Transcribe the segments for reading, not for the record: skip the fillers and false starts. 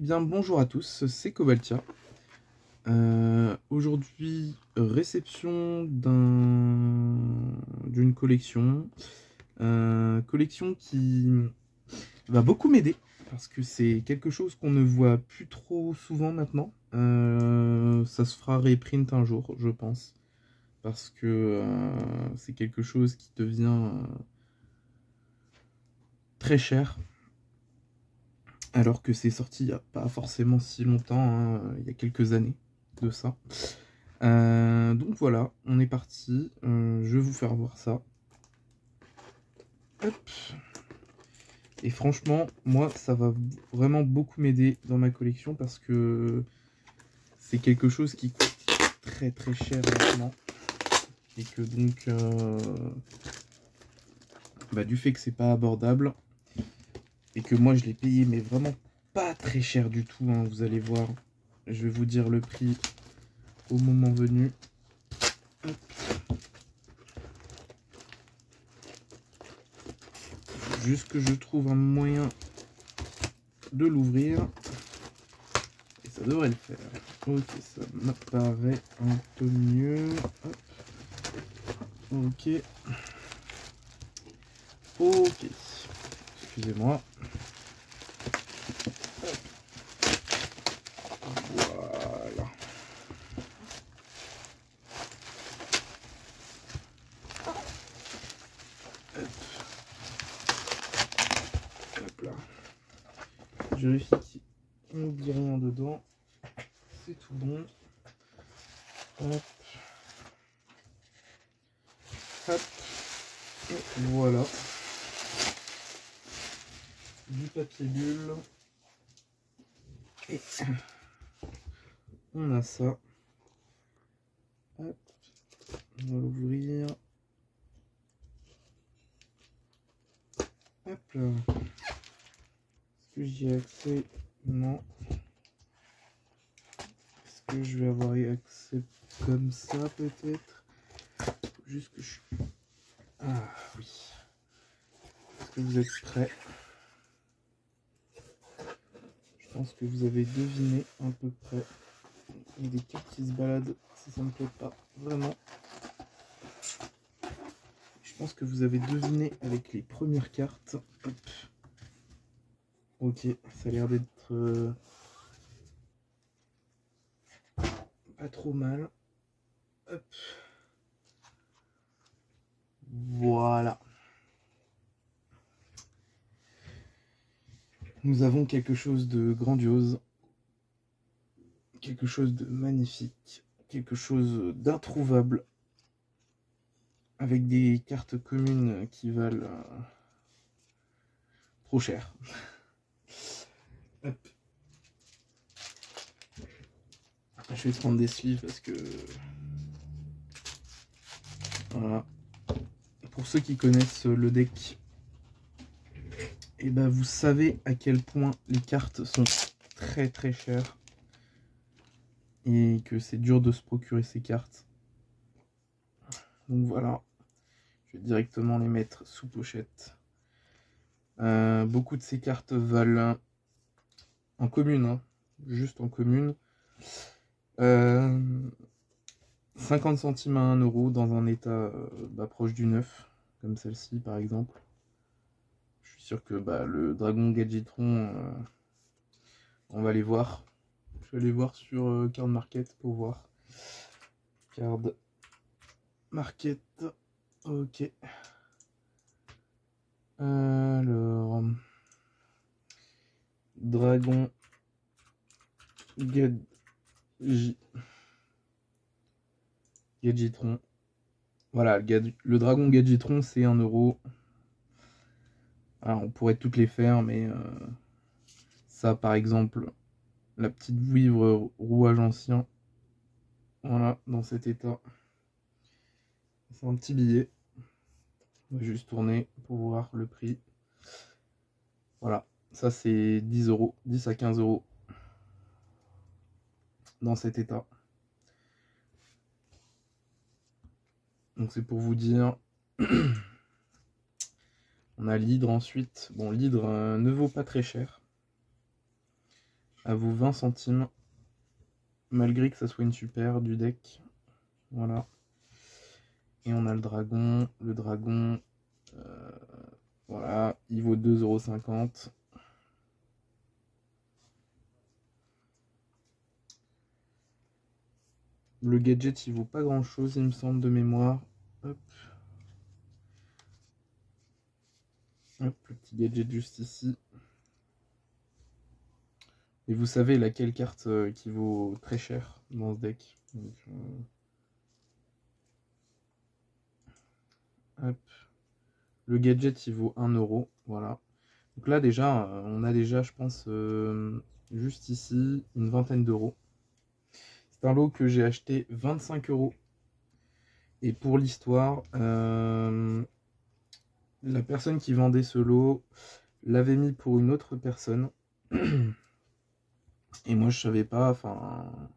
bien, bonjour à tous, c'est Cobaltia. Aujourd'hui, réception d'une collection. Collection qui va beaucoup m'aider, parce que c'est quelque chose qu'on ne voit plus trop souvent maintenant. Ça se fera reprint un jour, je pense. Parce que c'est quelque chose qui devient très cher. Alors que c'est sorti il n'y a pas forcément si longtemps, hein, il y a quelques années de ça. Donc voilà, on est parti. Je vais vous faire voir ça. Hop. Et franchement, moi, ça va vraiment beaucoup m'aider dans ma collection parce que c'est quelque chose qui coûte très très cher maintenant. Et que donc, du fait que c'est pas abordable, et que moi je l'ai payé, mais vraiment pas très cher du tout, hein, vous allez voir. Je vais vous dire le prix au moment venu. Hop. Juste que je trouve un moyen de l'ouvrir. Et ça devrait le faire. Ok, ça m'apparaît un peu mieux. Hop. Ok. Ok. Excusez-moi. Voilà. Hop là. Je vérifie qu'il ne dit rien dedans. C'est tout bon. Hop. Hop. Et voilà. Du papier bulle. Et on a ça. Hop. On va l'ouvrir. Hop là. Est-ce que j'y ai accès? Non. Est-ce que je vais avoir accès comme ça peut-être? Juste que je... Ah oui. Est-ce que vous êtes prêts? Je pense que vous avez deviné à peu près. Il y a des cartes qui se baladent si ça ne me plaît pas vraiment. Je pense que vous avez deviné avec les premières cartes. Hop. Ok, ça a l'air d'être pas trop mal. Hop. Voilà. Nous avons quelque chose de grandiose. Quelque chose de magnifique. Quelque chose d'introuvable. Avec des cartes communes qui valent trop cher. Hop. Je vais prendre des sleeves parce que... Voilà. Pour ceux qui connaissent le deck, et ben vous savez à quel point les cartes sont très très chères. Et que c'est dur de se procurer ces cartes. Donc voilà. Je vais directement les mettre sous pochette. Beaucoup de ces cartes valent en commune, hein, juste en commune. 50 centimes à 1 euro dans un état proche du neuf, comme celle-ci par exemple. Je suis sûr que le Dragon Gadgetron, on va les voir. Je vais aller voir sur Card Market pour voir. Card Market, ok. Alors, Dragon Gadgetron. Voilà, le Dragon Gadgetron, c'est 1 euro. Alors, on pourrait toutes les faire, mais ça, par exemple, la petite vouivre rouage ancien. Voilà, dans cet état. C'est un petit billet. On va juste tourner pour voir le prix. Voilà, ça c'est 10 euros, 10 à 15 euros dans cet état. Donc c'est pour vous dire. On a l'hydre ensuite. Bon, l'hydre ne vaut pas très cher. à vos 20 centimes, malgré que ça soit une super du deck. Voilà. Et on a le dragon. Le dragon, voilà, il vaut 2,50 €. Le gadget, il vaut pas grand chose, il me semble, de mémoire. Hop. Hop, le petit gadget juste ici. Et vous savez laquelle carte qui vaut très cher dans ce deck. Donc, hop. Le gadget, il vaut 1 €. Voilà. Donc là, déjà, on a déjà, je pense, juste ici, une vingtaine d'euros. C'est un lot que j'ai acheté 25 €. Et pour l'histoire, la personne qui vendait ce lot l'avait mis pour une autre personne. Et moi, je savais pas, enfin,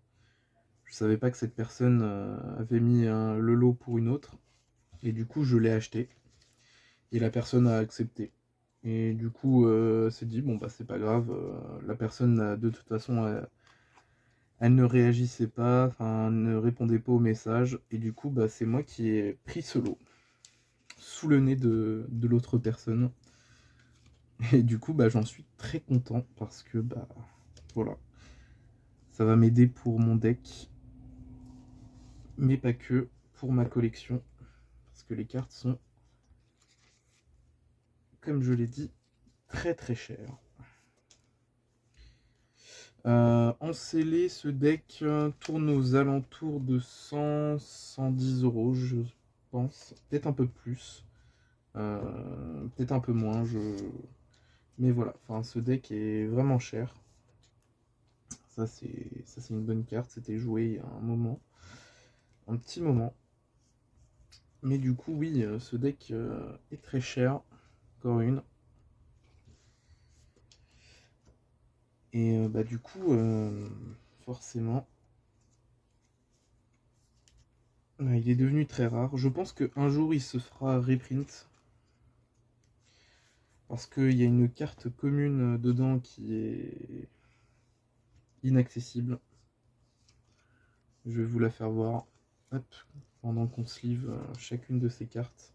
je savais pas que cette personne avait mis le lot pour une autre. Et du coup, je l'ai acheté. Et la personne a accepté. Et du coup, s'est dit, bon, bah, c'est pas grave. La personne, de toute façon, elle ne réagissait pas, enfin, ne répondait pas aux messages. Et du coup, bah, c'est moi qui ai pris ce lot. Sous le nez de l'autre personne. Et du coup, bah, j'en suis très content. Parce que, bah, voilà. Ça va m'aider pour mon deck. Mais pas que, pour ma collection. Parce que les cartes sont, comme je l'ai dit, très très chères. En scellé, ce deck tourne aux alentours de 100-110 €, je pense. Peut-être un peu plus. Peut-être un peu moins. Mais voilà, enfin, ce deck est vraiment cher. Ça, c'est une bonne carte. C'était joué il y a un moment. Un petit moment. Mais du coup, oui, ce deck est très cher. Encore une. Et bah, du coup, forcément, il est devenu très rare. Je pense qu'un jour, il se fera reprint. Parce qu'il y a une carte commune dedans qui est inaccessible. Je vais vous la faire voir. Hop, pendant qu'on sleeve chacune de ces cartes.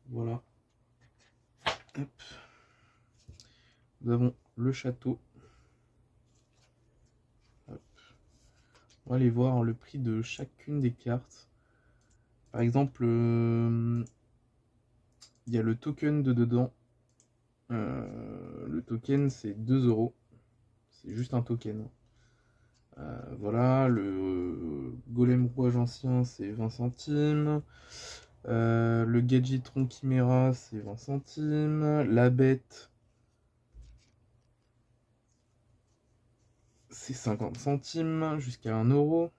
Voilà. Hop. Nous avons le château. Hop. On va aller voir le prix de chacune des cartes. Par exemple, il y a le token de dedans. Le token, c'est 2 €. C'est juste un token. Voilà, le golem rouage ancien, c'est 20 centimes. Le Gadgetron Chimera, c'est 20 centimes. La bête, c'est 50 centimes, jusqu'à 1 €.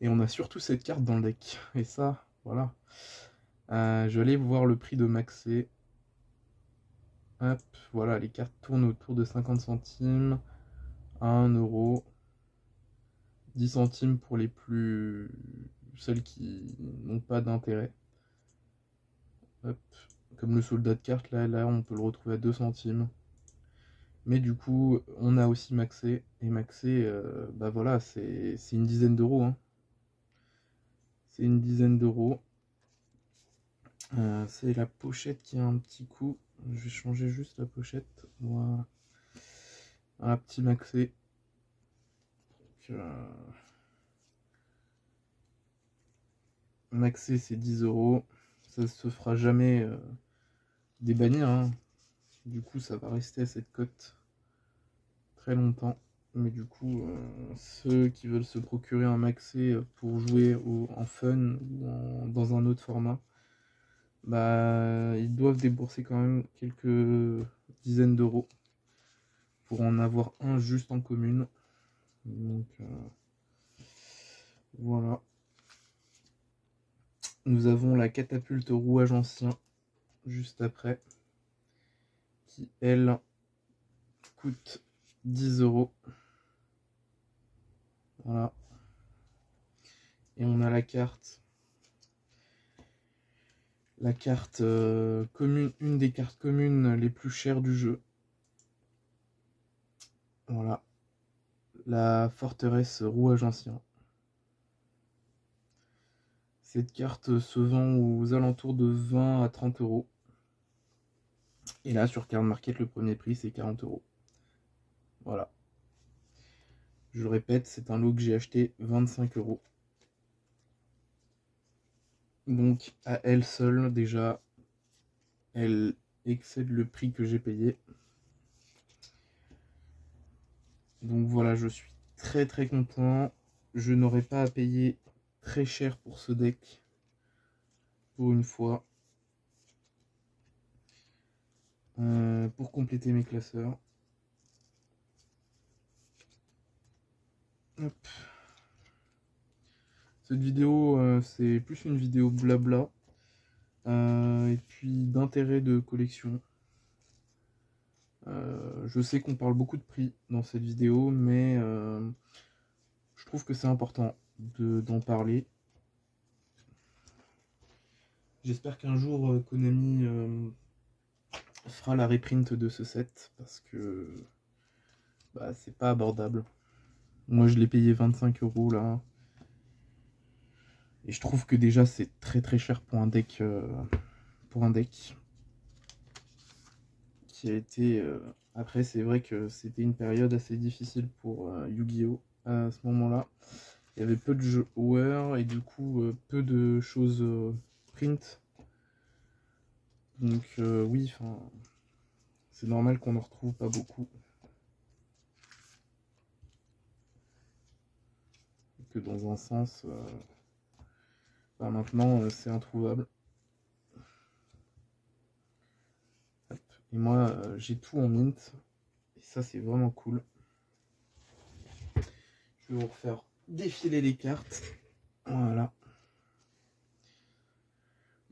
Et on a surtout cette carte dans le deck. Et ça, voilà. Je vais aller voir le prix de Maxé. Hop, voilà, les cartes tournent autour de 50 centimes à 1 €. 10 centimes pour les plus... celles qui n'ont pas d'intérêt. Hop. Comme le soldat de carte, là on peut le retrouver à 2 centimes. Mais du coup, on a aussi Maxé. Et Maxé, bah voilà, c'est une dizaine d'euros. Hein. C'est une dizaine d'euros. C'est la pochette qui a un petit coup. Je vais changer juste la pochette. Voilà. Un petit Maxé. Donc, Maxé, c'est 10 €. Ça se fera jamais débannir. Hein. Du coup, ça va rester à cette cote très longtemps. Mais du coup, ceux qui veulent se procurer un Maxé pour jouer en fun ou dans un autre format, bah, ils doivent débourser quand même quelques dizaines d'euros pour en avoir un juste en commune. Donc voilà. Nous avons la catapulte rouage ancien juste après, qui elle coûte 10 €. Voilà. Et on a la carte commune, une des cartes communes les plus chères du jeu. Voilà. La forteresse rouage ancien. Cette carte se vend aux alentours de 20 à 30 euros. Et là, sur Card Market, le premier prix, c'est 40 euros. Voilà. Je le répète, c'est un lot que j'ai acheté 25 euros. Donc, à elle seule, déjà, elle excède le prix que j'ai payé. Donc voilà, je suis très très content. Je n'aurai pas à payer très cher pour ce deck. Pour une fois. Pour compléter mes classeurs. Hop. Cette vidéo, c'est plus une vidéo blabla. Et puis d'intérêt de collection. Je sais qu'on parle beaucoup de prix dans cette vidéo, mais je trouve que c'est important d'en parler. J'espère qu'un jour Konami fera la reprint de ce set, parce que bah, c'est pas abordable. Moi je l'ai payé 25 euros là. Et je trouve que déjà c'est très très cher pour un deck. Qui a été... Après c'est vrai que c'était une période assez difficile pour Yu-Gi-Oh! À ce moment-là. Il y avait peu de joueurs et du coup peu de choses print. Donc oui, enfin, c'est normal qu'on en retrouve pas beaucoup. Que dans un sens, bah, maintenant c'est introuvable. Hop. Et moi j'ai tout en mint. Et ça c'est vraiment cool. Je vais vous refaire défiler les cartes. Voilà.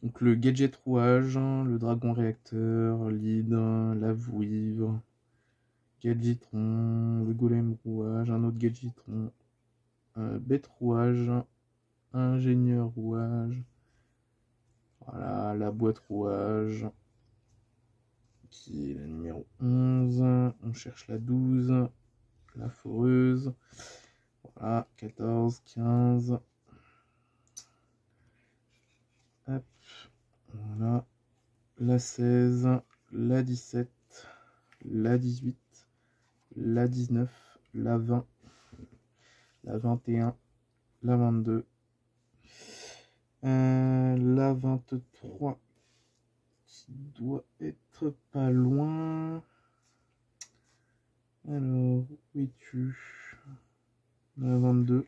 Donc le gadget rouage, le dragon réacteur, l'hydre, la vouivre, gadgetron, le golem rouage, un autre gadgetron, bête rouage, ingénieur rouage, voilà, la boîte rouage, qui est la numéro 11, on cherche la 12, la foreuse, voilà, 14, 15, hop, voilà, la 16, la 17, la 18, la 19, la 20, la 21, la 22, la 23, qui doit être pas loin. Alors, où es-tu? La 22,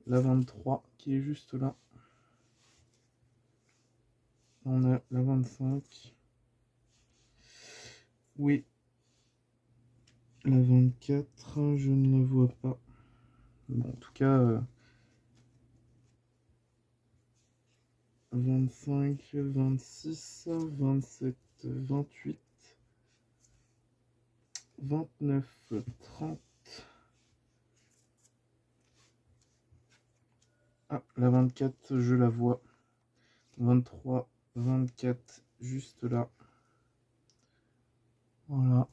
la 23 qui est juste là. On a la 25. Oui. La 24, je ne la vois pas. Bon, en tout cas, 25, 26, 27, 28, 29, 30. Ah, la 24, je la vois. 23, 24, juste là. Voilà.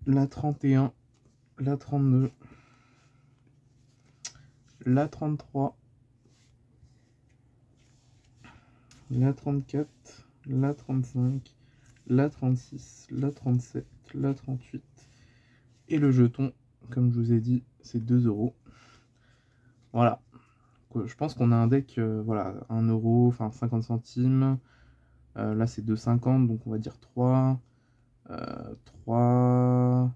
La 31, la 32, la 33, la 34, la 35, la 36, la 37, la 38. Et le jeton, comme je vous ai dit, c'est 2 euros. Voilà. Je pense qu'on a un deck, voilà, 1 euro, enfin 50 centimes. Là, c'est 2,50, donc on va dire 3. 3,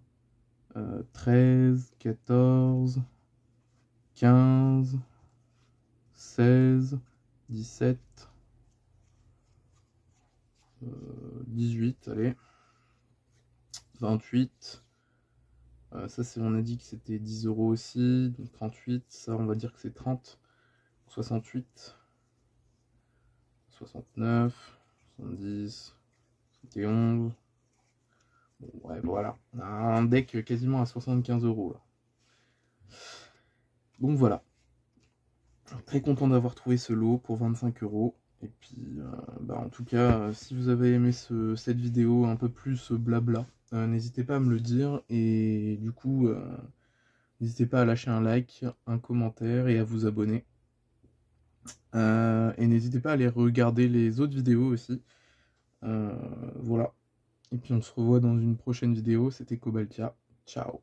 13, 14, 15, 16, 17, 18, allez, 28. Ça, on a dit que c'était 10 euros aussi, donc 38. Ça, on va dire que c'est 30. 68, 69, 70, 71. Bon, ouais, voilà. On a un deck quasiment à 75 euros là. Donc voilà. Très content d'avoir trouvé ce lot pour 25 euros. Et puis, en tout cas, si vous avez aimé cette vidéo un peu plus blabla, n'hésitez pas à me le dire. Et du coup, n'hésitez pas à lâcher un like, un commentaire et à vous abonner. Et n'hésitez pas à aller regarder les autres vidéos aussi. Voilà. Et puis on se revoit dans une prochaine vidéo. C'était Cobaltia. Ciao.